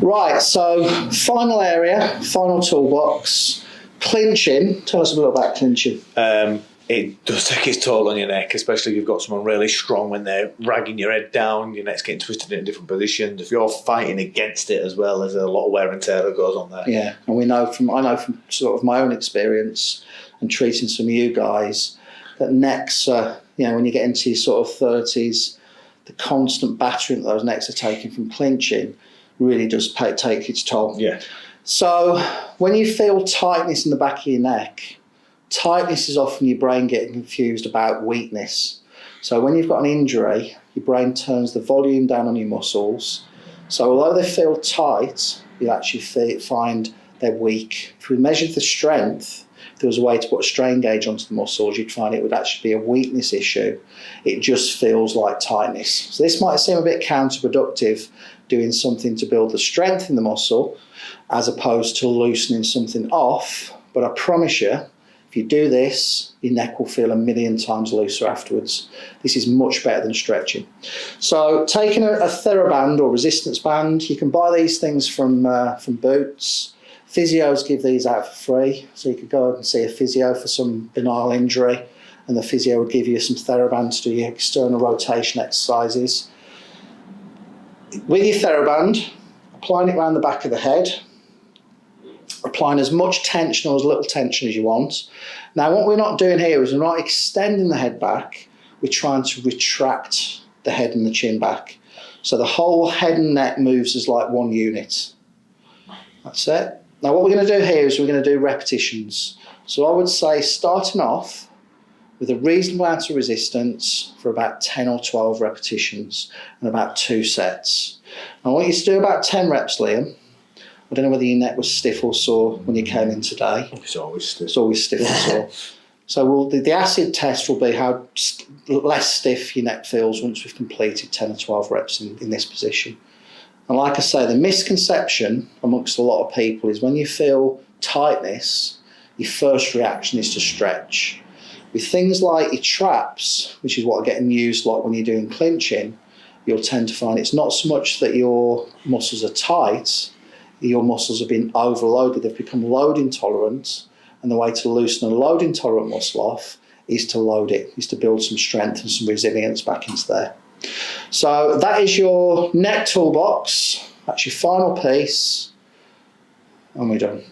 Right, so final area, final toolbox, clinching. Tell us a bit about clinching. It does take its toll on your neck, especially if you've got someone really strong when they're ragging your head down, your neck's getting twisted in different positions. If you're fighting against it as well, there's a lot of wear and tear that goes on there. Yeah, and I know from sort of my own experience and treating some of you guys that necks, when you get into your sort of 30s, the constant battering that those necks are taking from clinching really does take its toll. Yeah. So when you feel tightness in the back of your neck, tightness is often your brain getting confused about weakness. So when you've got an injury, your brain turns the volume down on your muscles. So although they feel tight, you'll actually find they're weak. If we measured the strength, if there was a way to put a strain gauge onto the muscles, you'd find it would actually be a weakness issue. It just feels like tightness. So this might seem a bit counterproductive, doing something to build the strength in the muscle as opposed to loosening something off. But I promise you, if you do this, your neck will feel a million times looser afterwards. This is much better than stretching. So taking a TheraBand or resistance band, you can buy these things from Boots. Physios give these out for free. So you could go and see a physio for some benign injury, and the physio would give you some TheraBand to do your external rotation exercises. With your TheraBand, applying it around the back of the head, applying as much tension or as little tension as you want. Now, what we're not doing here is we're not extending the head back, we're trying to retract the head and the chin back. So the whole head and neck moves as like one unit. That's it. Now, what we're going to do here is we're going to do repetitions. So I would say starting off with a reasonable amount of resistance for about 10 or 12 repetitions and about 2 sets. I want you to do about 10 reps, Liam. I don't know whether your neck was stiff or sore when you came in today. It's always stiff. It's always stiff and sore. So the acid test will be how less stiff your neck feels once we've completed 10 or 12 reps in this position. And like I say, the misconception amongst a lot of people is when you feel tightness, your first reaction is to stretch. With things like your traps, which is what are getting used like when you're doing clinching, you'll tend to find it's not so much that your muscles are tight, your muscles have been overloaded, they've become load intolerant, and the way to loosen a load intolerant muscle off is to load it, is to build some strength and some resilience back into there. So that is your neck toolbox, that's your final piece, and we're done.